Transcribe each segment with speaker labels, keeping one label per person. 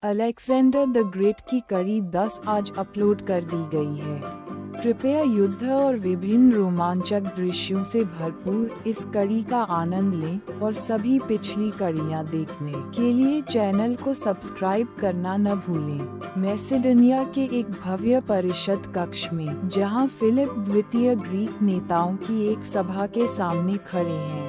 Speaker 1: Alexander the great की कड़ी 10 आज अपलोड कर दी गई है। कृपया युद्ध और विभिन्न रोमांचक दृश्यों से भरपूर इस कड़ी का आनंद लें और सभी पिछली कड़ियां देखने के लिए चैनल को सब्सक्राइब करना न भूलें। मैसेडोनिया के एक भव्य परिषद कक्ष में, जहां फिलिप द्वितीय ग्रीक नेताओं की एक सभा के सामने खड़े हैं,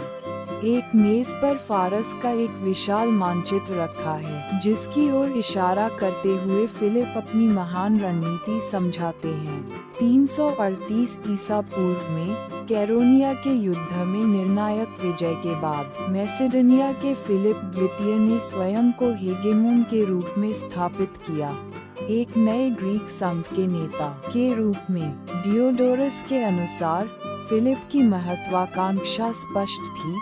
Speaker 1: एक मेज पर फारस का एक विशाल मानचित्र रखा है, जिसकी ओर इशारा करते हुए फिलिप अपनी महान रणनीति समझाते हैं। 338 ईसा पूर्व में कैरोनिया के युद्ध में निर्णायक विजय के बाद मैसेडोनिया के फिलिप द्वितीय ने स्वयं को हेगेमोन के रूप में स्थापित किया। एक नए ग्रीक संघ के नेता के रूप में डियोडोरस के अनुसार फिलिप की महत्वाकांक्षा स्पष्ट थी: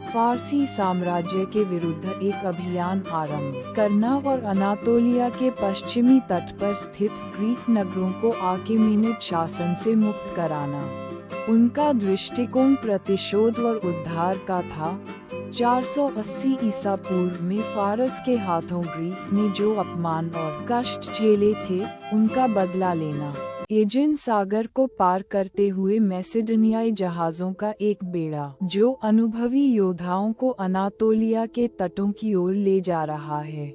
Speaker 1: फारसी साम्राज्य के विरुद्ध एक अभियान आरंभ करना और अनातोलिया के पश्चिमी तट पर स्थित ग्रीक नगरों को आकेमेनिड शासन से मुक्त कराना। उनका दृष्टिकोण प्रतिशोध और उद्धार का था। 480 ईसा पूर्व में फारस के हाथों ग्रीक ने जो अपमान और कष्ट झेले थे, उनका बदला लेना। एजेन सागर को पार करते हुए मैसेडोनियाई जहाजों का एक बेड़ा, जो अनुभवी योद्धाओं को अनातोलिया के तटों की ओर ले जा रहा है।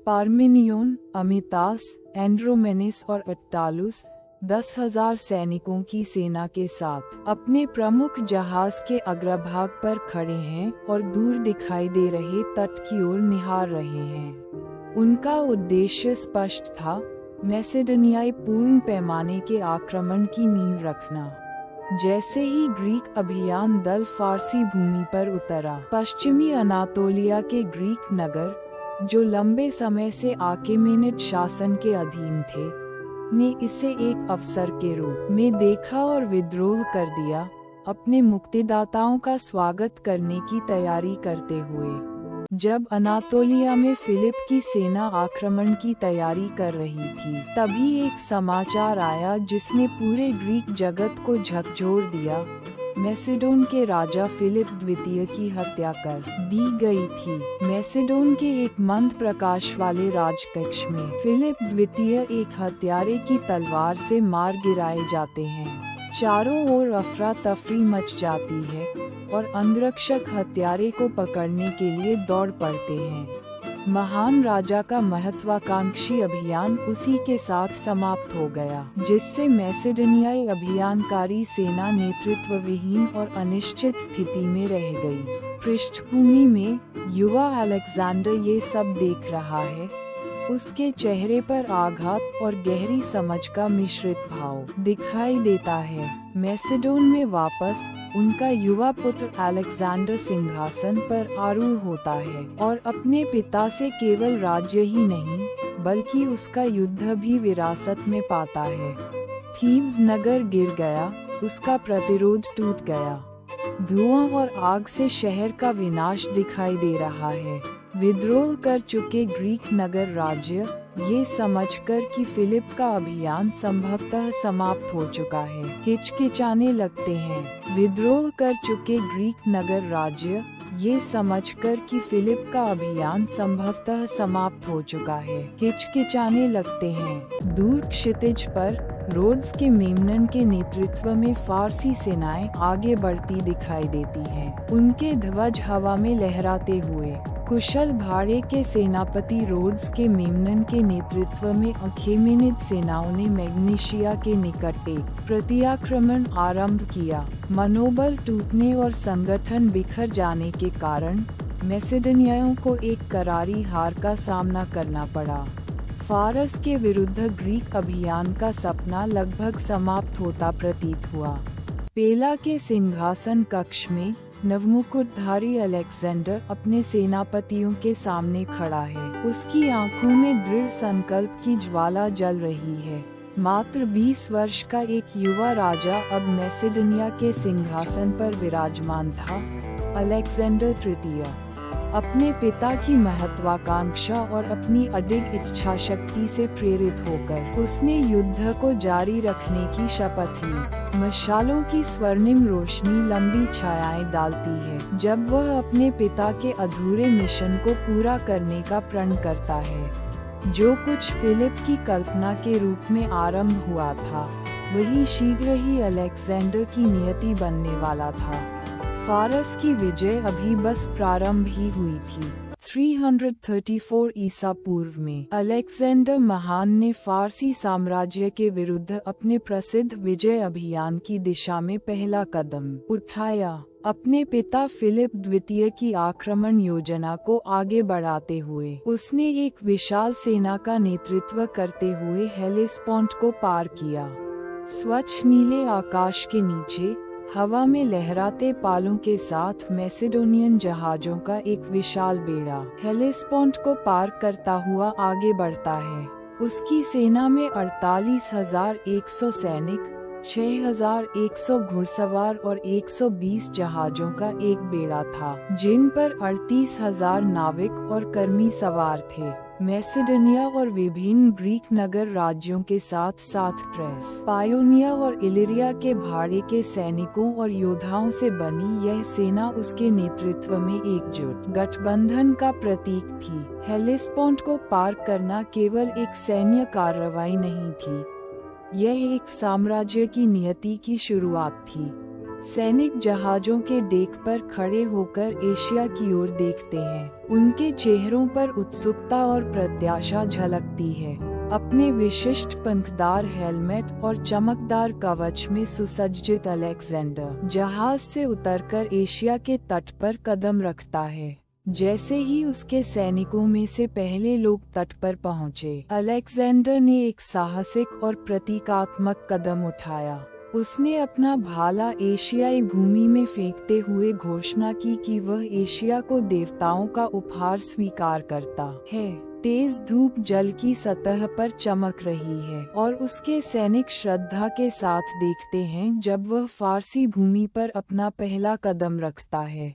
Speaker 1: पार्मेनियोन, अमितास, एंड्रोमेनिस और अट्टालुस 10,000 सैनिकों की सेना के साथ अपने प्रमुख जहाज के अग्रभाग पर खड़े हैं और दूर दिखाई दे रहे तट की ओर निहार रहे हैं। उनका उद्देश्य स्पष्ट था: मैसेडोनियाई पूर्ण पैमाने के आक्रमण की नींव रखना। जैसे ही ग्रीक अभियान दल फारसी भूमि पर उतरा, पश्चिमी अनातोलिया के ग्रीक नगर, जो लंबे समय से आकेमेनिड शासन के अधीन थे, ने इसे एक अवसर के रूप में देखा और विद्रोह कर दिया, अपने मुक्तिदाताओं का स्वागत करने की तैयारी करते हुए। जब अनातोलिया में फिलिप की सेना आक्रमण की तैयारी कर रही थी, तभी एक समाचार आया जिसने पूरे ग्रीक जगत को झकझोर दिया: मैसेडोन के राजा फिलिप द्वितीय की हत्या कर दी गई थी। मैसेडोन के एक मंद प्रकाश वाले राजकक्ष में फिलिप द्वितीय एक हत्यारे की तलवार से मार गिराए जाते हैं। चारों ओर अफरा तफरी मच जाती है और अंगरक्षक हत्यारे को पकड़ने के लिए दौड़ पड़ते हैं। महान राजा का महत्वाकांक्षी अभियान उसी के साथ समाप्त हो गया, जिससे मैसेडोनियाई अभियानकारी सेना नेतृत्व विहीन और अनिश्चित स्थिति में रह गई। पृष्ठभूमि में युवा अलेक्जेंडर ये सब देख रहा है। उसके चेहरे पर आघात और गहरी समझ का मिश्रित भाव दिखाई देता है। मैसेडोन में वापस उनका युवा पुत्र अलेक्जेंडर सिंहासन पर आरूढ़ होता है और अपने पिता से केवल राज्य ही नहीं, बल्कि उसका युद्ध भी विरासत में पाता है। थीब्स नगर गिर गया, उसका प्रतिरोध टूट गया। धुआं और आग से शहर का विनाश दिखाई दे रहा है। विद्रोह कर चुके ग्रीक नगर राज्य, ये समझकर कि फिलिप का अभियान संभवतः समाप्त हो चुका है, हिचकिचाने लगते हैं। विद्रोह कर चुके ग्रीक नगर राज्य, ये समझकर कि फिलिप का अभियान संभवतः समाप्त हो चुका है, हिचकिचाने लगते हैं। दूर क्षितिज पर रोड्स के मेमनन के नेतृत्व में फारसी सेनाएं आगे बढ़ती दिखाई देती हैं। उनके ध्वज हवा में लहराते हुए कुशल भाड़े के सेनापति रोड्स के मेमनन के नेतृत्व में अखेमेनिड सेनाओं ने मैग्नेशिया के निकट एक प्रत्याक्रमण आरंभ किया। मनोबल टूटने और संगठन बिखर जाने के कारण मैसेडोनियाइयों को एक करारी हार का सामना करना पड़ा। फारस के विरुद्ध ग्रीक अभियान का सपना लगभग समाप्त होता प्रतीत हुआ। पेला के सिंहासन कक्ष में नवमुकुटधारी अलेक्जेंडर अपने सेनापतियों के सामने खड़ा है। उसकी आंखों में दृढ़ संकल्प की ज्वाला जल रही है। मात्र 20 वर्ष का एक युवा राजा अब मैसेडोनिया के सिंहासन पर विराजमान था। अलेक्जेंडर तृतीय अपने पिता की महत्वाकांक्षा और अपनी अडिग इच्छा शक्ति से प्रेरित होकर उसने युद्ध को जारी रखने की शपथ ली। मशालों की स्वर्णिम रोशनी लंबी छायाएं डालती है जब वह अपने पिता के अधूरे मिशन को पूरा करने का प्रण करता है। जो कुछ फिलिप की कल्पना के रूप में आरंभ हुआ था, वही शीघ्र ही अलेक्जेंडर की नियति बनने वाला था। फारस की विजय अभी बस प्रारंभ ही हुई थी। 334 ईसा पूर्व में अलेक्जेंडर महान ने फारसी साम्राज्य के विरुद्ध अपने प्रसिद्ध विजय अभियान की दिशा में पहला कदम उठाया। अपने पिता फिलिप द्वितीय की आक्रमण योजना को आगे बढ़ाते हुए उसने एक विशाल सेना का नेतृत्व करते हुए हेलेस्पोंट को पार किया। स्वच्छ नीले आकाश के नीचे हवा में लहराते पालों के साथ मैसेडोनियन जहाजों का एक विशाल बेड़ा हेलेस्पोंट को पार करता हुआ आगे बढ़ता है। उसकी सेना में 48,100 सैनिक, 6,100 घुड़सवार और 120 जहाजों का एक बेड़ा था, जिन पर 38,000 नाविक और कर्मी सवार थे। मैसेडोनिया और विभिन्न ग्रीक नगर राज्यों के साथ साथ थ्रेस, पायोनिया और इलिरिया के भाड़े के सैनिकों और योद्धाओं से बनी यह सेना उसके नेतृत्व में एकजुट गठबंधन का प्रतीक थी। हेलेस्पोंट को पार करना केवल एक सैन्य कार्रवाई नहीं थी, यह एक साम्राज्य की नियति की शुरुआत थी। सैनिक जहाजों के डेक पर खड़े होकर एशिया की ओर देखते हैं। उनके चेहरों पर उत्सुकता और प्रत्याशा झलकती है। अपने विशिष्ट पंखदार हेलमेट और चमकदार कवच में सुसज्जित अलेक्जेंडर जहाज से उतरकर एशिया के तट पर कदम रखता है। जैसे ही उसके सैनिकों में से पहले लोग तट पर पहुंचे, अलेक्जेंडर ने एक साहसिक और प्रतीकात्मक कदम उठाया। उसने अपना भाला एशियाई भूमि में फेंकते हुए घोषणा की कि वह एशिया को देवताओं का उपहार स्वीकार करता है। तेज धूप जल की सतह पर चमक रही है और उसके सैनिक श्रद्धा के साथ देखते हैं जब वह फारसी भूमि पर अपना पहला कदम रखता है।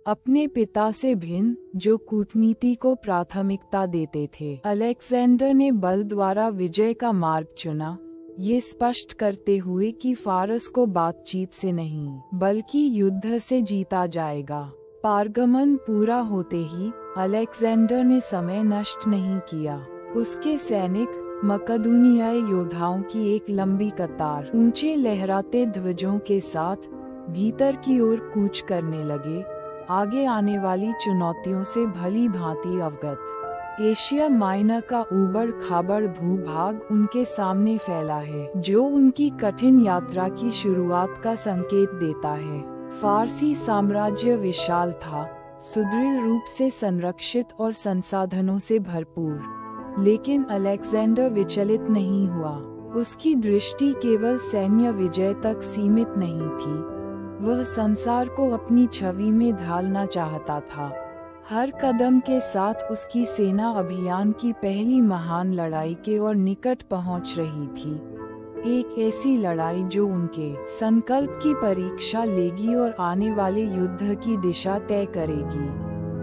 Speaker 1: अपने पिता से भिन्न, जो कूटनीति को प्राथमिकता देते थे, अलेक्जेंडर ने बल द्वारा विजय का मार्ग चुना, ये स्पष्ट करते हुए कि फारस को बातचीत से नहीं बल्कि युद्ध से जीता जाएगा। पारगमन पूरा होते ही अलेक्जेंडर ने समय नष्ट नहीं किया। उसके सैनिक मकदूनियाई योद्धाओं की एक लंबी कतार ऊंचे लहराते ध्वजों के साथ भीतर की ओर कूच करने लगे, आगे आने वाली चुनौतियों से भली भांति अवगत। एशिया माइनर का ऊबड़ खाबड़ भूभाग उनके सामने फैला है, जो उनकी कठिन यात्रा की शुरुआत का संकेत देता है। फारसी साम्राज्य विशाल था, सुदृढ़ रूप से संरक्षित और संसाधनों से भरपूर, लेकिन अलेक्जेंडर विचलित नहीं हुआ। उसकी दृष्टि केवल सैन्य विजय तक सीमित नहीं थी, वह संसार को अपनी छवि में ढालना चाहता था। हर कदम के साथ उसकी सेना अभियान की पहली महान लड़ाई के और निकट पहुंच रही थी। एक ऐसी लड़ाई जो उनके संकल्प की परीक्षा लेगी और आने वाले युद्ध की दिशा तय करेगी।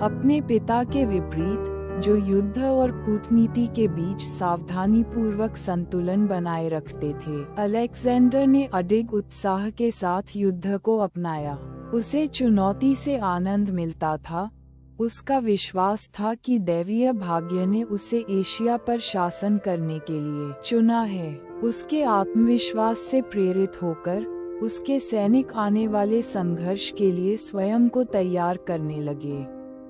Speaker 1: अपने पिता के विपरीत, जो युद्ध और कूटनीति के बीच सावधानी पूर्वक संतुलन बनाए रखते थे, अलेक्जेंडर ने अडिग उत्साह के साथ युद्ध को अपनाया। उसे चुनौती से आनंद मिलता था। उसका विश्वास था कि दैवीय भाग्य ने उसे एशिया पर शासन करने के लिए चुना है। उसके आत्मविश्वास से प्रेरित होकर उसके सैनिक आने वाले संघर्ष के लिए स्वयं को तैयार करने लगे।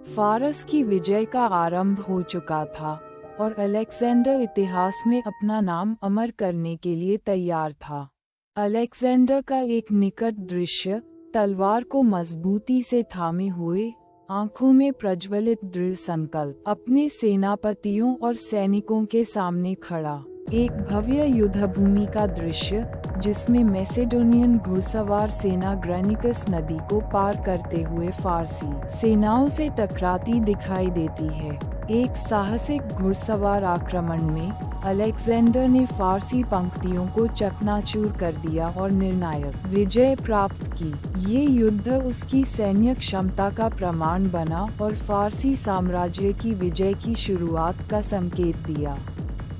Speaker 1: फारस की विजय का आरंभ हो चुका था और अलेक्जेंडर इतिहास में अपना नाम अमर करने के लिए तैयार था। अलेक्जेंडर का एक निकट दृश्य, तलवार को मजबूती से थामे हुए, आंखों में प्रज्वलित दृढ़ संकल्प, अपने सेनापतियों और सैनिकों के सामने खड़ा। एक भव्य युद्धभूमि का दृश्य, जिसमें मैसेडोनियन घुड़सवार सेना ग्रेनिकस नदी को पार करते हुए फारसी सेनाओं से टकराती दिखाई देती है। एक साहसिक घुड़सवार आक्रमण में अलेक्जेंडर ने फारसी पंक्तियों को चकनाचूर कर दिया और निर्णायक विजय प्राप्त की। ये युद्ध उसकी सैन्य क्षमता का प्रमाण बना और फारसी साम्राज्य की विजय की शुरुआत का संकेत दिया।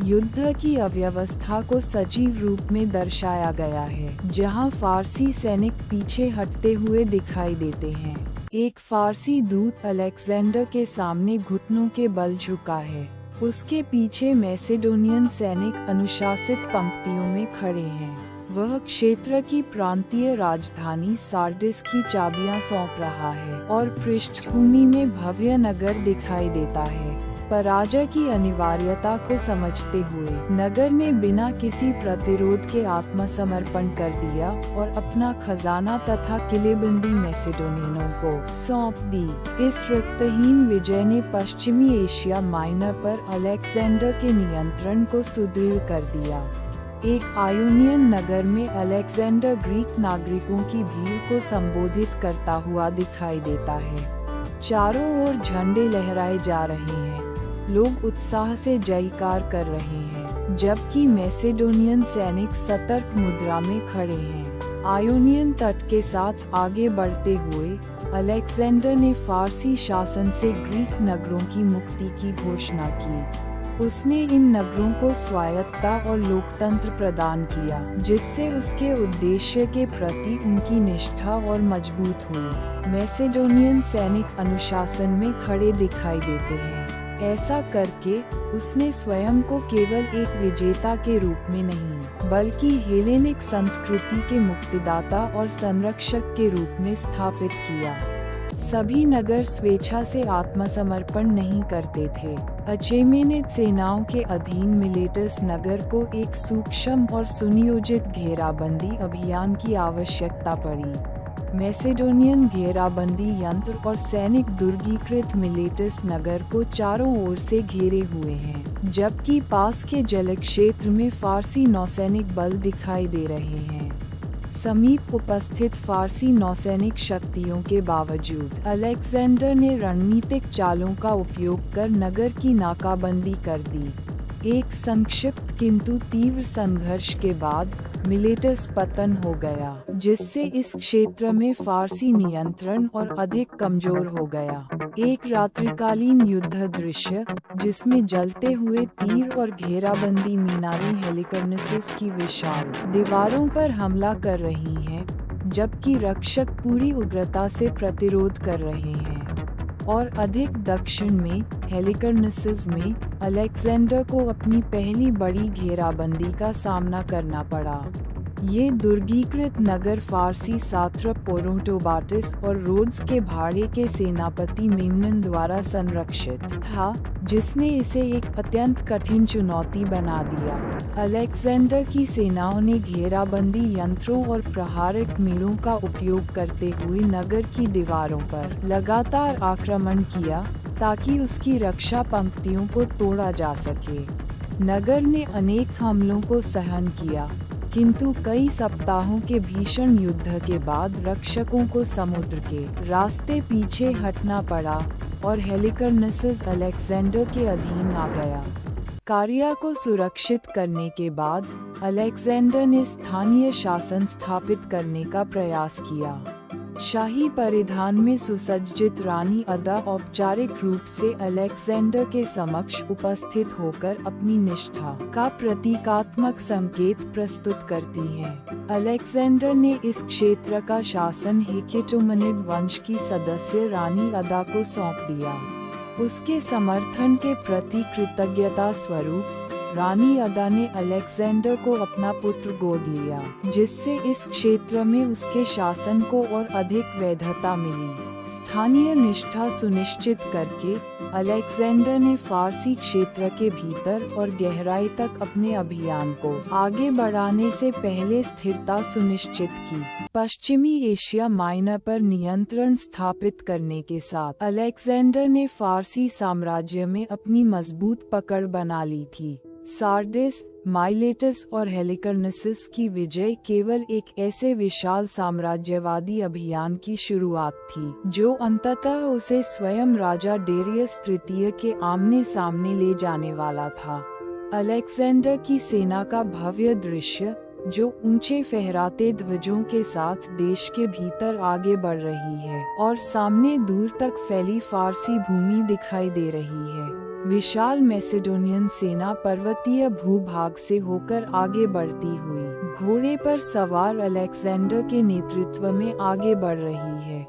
Speaker 1: युद्ध की अव्यवस्था को सजीव रूप में दर्शाया गया है, जहां फारसी सैनिक पीछे हटते हुए दिखाई देते हैं। एक फारसी दूत अलेक्जेंडर के सामने घुटनों के बल झुका है। उसके पीछे मैसेडोनियन सैनिक अनुशासित पंक्तियों में खड़े हैं। वह क्षेत्र की प्रांतीय राजधानी सार्डिस की चाबियां सौंप रहा है और पृष्ठभूमि में भव्य नगर दिखाई देता है। पराजय की अनिवार्यता को समझते हुए नगर ने बिना किसी प्रतिरोध के आत्मसमर्पण कर दिया और अपना खजाना तथा किलेबंदी मैसेडोनियनों को सौंप दी। इस रक्तहीन विजय ने पश्चिमी एशिया माइनर पर अलेक्जेंडर के नियंत्रण को सुदृढ़ कर दिया। एक आयोनियन नगर में अलेक्जेंडर ग्रीक नागरिकों की भीड़ को संबोधित करता हुआ दिखाई देता है। चारों ओर झंडे लहराए जा रहे हैं, लोग उत्साह से जयकार कर रहे हैं, जबकि मैसेडोनियन सैनिक सतर्क मुद्रा में खड़े हैं। आयोनियन तट के साथ आगे बढ़ते हुए अलेक्जेंडर ने फारसी शासन से ग्रीक नगरों की मुक्ति की घोषणा की। उसने इन नगरों को स्वायत्तता और लोकतंत्र प्रदान किया, जिससे उसके उद्देश्य के प्रति उनकी निष्ठा और मजबूत हुई। मैसेडोनियन सैनिक अनुशासन में खड़े दिखाई देते हैं। ऐसा करके उसने स्वयं को केवल एक विजेता के रूप में नहीं, बल्कि हेलेनिक संस्कृति के मुक्तिदाता और संरक्षक के रूप में स्थापित किया। सभी नगर स्वेच्छा से आत्मसमर्पण नहीं करते थे। अचेमेनिड सेनाओं के अधीन मिलेटस नगर को एक सूक्ष्म और सुनियोजित घेराबंदी अभियान की आवश्यकता पड़ी। मैसेडोनियन घेराबंदी यंत्र और सैनिक दुर्गीकृत मिलेटस नगर को चारों ओर से घेरे हुए हैं, जबकि पास के जलक्षेत्र में फारसी नौसैनिक बल दिखाई दे रहे हैं। समीप उपस्थित फारसी नौसैनिक शक्तियों के बावजूद अलेक्जेंडर ने रणनीतिक चालों का उपयोग कर नगर की नाकाबंदी कर दी। एक संक्षिप्त किंतु तीव्र संघर्ष के बाद मिलेटस पतन हो गया, जिससे इस क्षेत्र में फारसी नियंत्रण और अधिक कमजोर हो गया। एक रात्रिकालीन युद्ध दृश्य, जिसमें जलते हुए तीर और घेराबंदी मीनारें हेलिकर्नेसिस की विशाल दीवारों पर हमला कर रही हैं, जबकि रक्षक पूरी उग्रता से प्रतिरोध कर रहे हैं। और अधिक दक्षिण में हेलिकर्नेसिस में अलेक्जेंडर को अपनी पहली बड़ी घेराबंदी का सामना करना पड़ा। ये दुर्गीकृत नगर फारसी सात्रप ओरोटोबाटिस और रोड्स के भाड़े के सेनापति मेमनन द्वारा संरक्षित था, जिसने इसे एक अत्यंत कठिन चुनौती बना दिया। अलेक्जेंडर की सेनाओं ने घेराबंदी यंत्रों और प्रहारक मीलों का उपयोग करते हुए नगर की दीवारों पर लगातार आक्रमण किया, ताकि उसकी रक्षा पंक्तियों को तोड़ा जा सके। नगर ने अनेक हमलों को सहन किया, किंतु कई सप्ताहों के भीषण युद्ध के बाद रक्षकों को समुद्र के रास्ते पीछे हटना पड़ा और हेलिकर्नेसिस अलेक्जेंडर के अधीन आ गया। कारिया को सुरक्षित करने के बाद अलेक्जेंडर ने स्थानीय शासन स्थापित करने का प्रयास किया। शाही परिधान में सुसज्जित रानी अदा औपचारिक रूप से अलेक्जेंडर के समक्ष उपस्थित होकर अपनी निष्ठा का प्रतीकात्मक संकेत प्रस्तुत करती हैं। अलेक्जेंडर ने इस क्षेत्र का शासन हेकेटोमेनिड वंश की सदस्य रानी अदा को सौंप दिया। उसके समर्थन के प्रति कृतज्ञता स्वरूप रानी अदा ने अलेक्जेंडर को अपना पुत्र गोद लिया, जिससे इस क्षेत्र में उसके शासन को और अधिक वैधता मिली। स्थानीय निष्ठा सुनिश्चित करके अलेक्जेंडर ने फारसी क्षेत्र के भीतर और गहराई तक अपने अभियान को आगे बढ़ाने से पहले स्थिरता सुनिश्चित की। पश्चिमी एशिया माइनर पर नियंत्रण स्थापित करने के साथ अलेक्जेंडर ने फारसी साम्राज्य में अपनी मजबूत पकड़ बना ली थी। सार्डिस, माइलेटस और हेलिकर्नेसिस की विजय केवल एक ऐसे विशाल साम्राज्यवादी अभियान की शुरुआत थी, जो अंततः उसे स्वयं राजा डेरियस तृतीय के आमने सामने ले जाने वाला था। अलेक्जेंडर की सेना का भव्य दृश्य, जो ऊंचे फहराते ध्वजों के साथ देश के भीतर आगे बढ़ रही है और सामने दूर तक फैली फारसी भूमि दिखाई दे रही है। विशाल मैसेडोनियन सेना पर्वतीय भूभाग से होकर आगे बढ़ती हुई घोड़े पर सवार अलेक्जेंडर के नेतृत्व में आगे बढ़ रही है।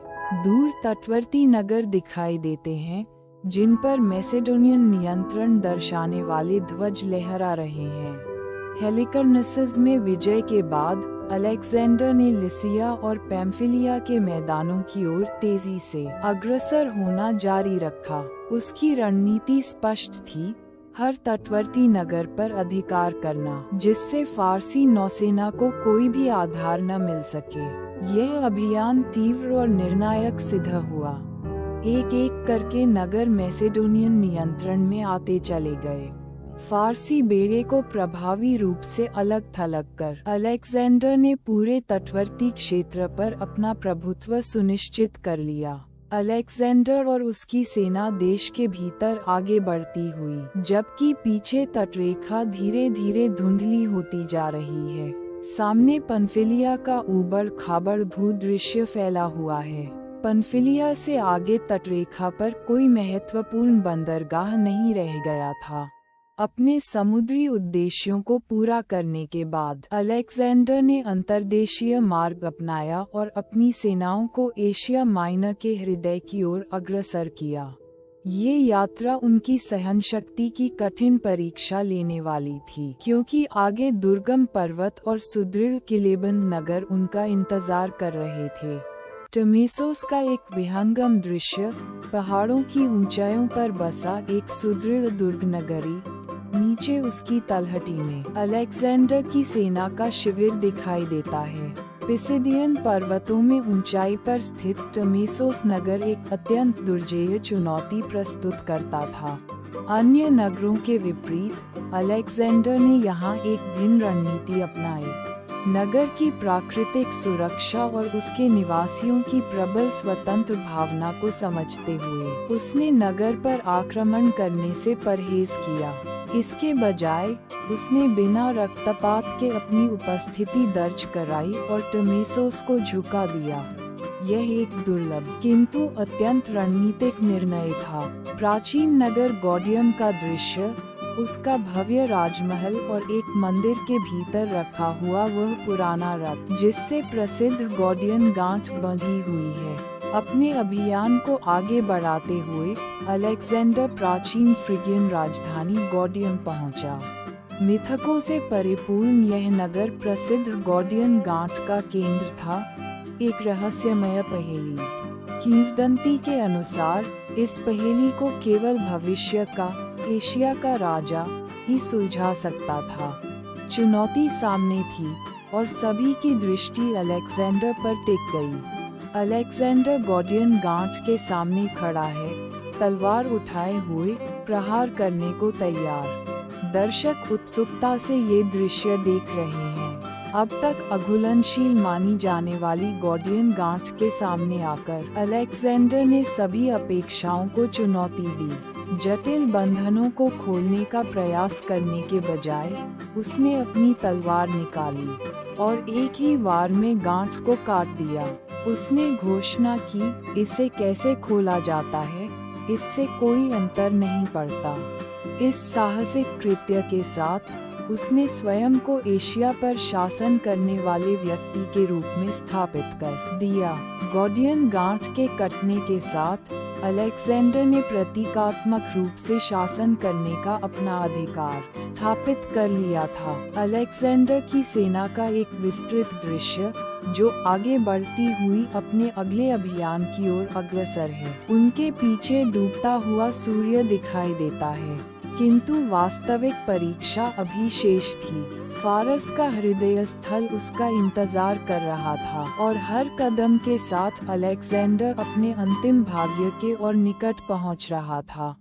Speaker 1: दूर तटवर्ती नगर दिखाई देते हैं, जिन पर मैसेडोनियन नियंत्रण दर्शाने वाले ध्वज लहरा रहे हैं। हेलिकर्नसस में विजय के बाद अलेक्जेंडर ने लिसिया और पैम्फिलिया के मैदानों की ओर तेजी से अग्रसर होना जारी रखा। उसकी रणनीति स्पष्ट थी, हर तटवर्ती नगर पर अधिकार करना, जिससे फारसी नौसेना को कोई भी आधार न मिल सके। यह अभियान तीव्र और निर्णायक सिद्ध हुआ। एक एक करके नगर मैसेडोनियन नियंत्रण में आते चले गए। फारसी बेड़े को प्रभावी रूप से अलग थलग कर अलेक्जेंडर ने पूरे तटवर्ती क्षेत्र पर अपना प्रभुत्व सुनिश्चित कर लिया। अलेक्जेंडर और उसकी सेना देश के भीतर आगे बढ़ती हुई, जबकि पीछे तटरेखा धीरे धीरे धुंधली होती जा रही है। सामने पनफिलिया का ऊबड़ खाबड़ भूदृश्य फैला हुआ है। पनफिलिया से आगे तटरेखा पर कोई महत्वपूर्ण बंदरगाह नहीं रह गया था। अपने समुद्री उद्देश्यों को पूरा करने के बाद अलेक्जेंडर ने अंतर्देशीय मार्ग अपनाया और अपनी सेनाओं को एशिया माइनर के हृदय की ओर अग्रसर किया। ये यात्रा उनकी सहनशक्ति की कठिन परीक्षा लेने वाली थी, क्योंकि आगे दुर्गम पर्वत और सुदृढ़ किलेबंद नगर उनका इंतजार कर रहे थे। टमेसोस का एक विहंगम दृश्य, पहाड़ों की ऊंचाइयों पर बसा एक सुदृढ़ दुर्ग नगरी, नीचे उसकी तलहटी में अलेक्जेंडर की सेना का शिविर दिखाई देता है। पिसिदियन पर्वतों में ऊंचाई पर स्थित टमेसोस नगर एक अत्यंत दुर्जेय चुनौती प्रस्तुत करता था। अन्य नगरों के विपरीत अलेक्जेंडर ने यहाँ एक भिन्न रणनीति अपनाई। नगर की प्राकृतिक सुरक्षा और उसके निवासियों की प्रबल स्वतंत्र भावना को समझते हुए उसने नगर पर आक्रमण करने से परहेज किया। इसके बजाय उसने बिना रक्तपात के अपनी उपस्थिति दर्ज कराई और टमेसोस को झुका दिया। यह एक दुर्लभ किंतु अत्यंत रणनीतिक निर्णय था। प्राचीन नगर गॉडियम का दृश्य, उसका भव्य राजमहल और एक मंदिर के भीतर रखा हुआ वह पुराना रथ, जिससे प्रसिद्ध गॉडियन गांठ बंधी हुई है। अपने अभियान को आगे बढ़ाते हुए अलेक्जेंडर प्राचीन फ्रिगियन राजधानी गॉडियम पहुंचा। मिथकों से परिपूर्ण यह नगर प्रसिद्ध गॉडियन गांठ का केंद्र था, एक रहस्यमय पहेली। किंवदंती के अनुसार इस पहेली को केवल भविष्य का एशिया का राजा ही सुलझा सकता था। चुनौती सामने थी और सभी की दृष्टि अलेक्जेंडर पर टिक गई। अलेक्जेंडर गॉडियन गांठ के सामने खड़ा है, तलवार उठाए हुए प्रहार करने को तैयार। दर्शक उत्सुकता से ये दृश्य देख रहे हैं। अब तक अघुलनशील मानी जाने वाली गॉडियन गांठ के सामने आकर अलेक्जेंडर ने सभी अपेक्षाओं को चुनौती दी। जटिल बंधनों को खोलने का प्रयास करने के बजाय उसने अपनी तलवार निकाली और एक ही वार में गांठ को काट दिया। उसने घोषणा की, इसे कैसे खोला जाता है, इससे कोई अंतर नहीं पड़ता। इस साहसिक कृत्य के साथ उसने स्वयं को एशिया पर शासन करने वाले व्यक्ति के रूप में स्थापित कर दिया। गॉडियन गांठ के कटने के साथ अलेक्जेंडर ने प्रतीकात्मक रूप से शासन करने का अपना अधिकार स्थापित कर लिया था। अलेक्जेंडर की सेना का एक विस्तृत दृश्य, जो आगे बढ़ती हुई अपने अगले अभियान की ओर अग्रसर है। उनके पीछे डूबता हुआ सूर्य दिखाई देता है, किंतु वास्तविक परीक्षा अभी शेष थी। फारस का हृदय स्थल उसका इंतजार कर रहा था और हर कदम के साथ अलेक्जेंडर अपने अंतिम भाग्य के और निकट पहुंच रहा था।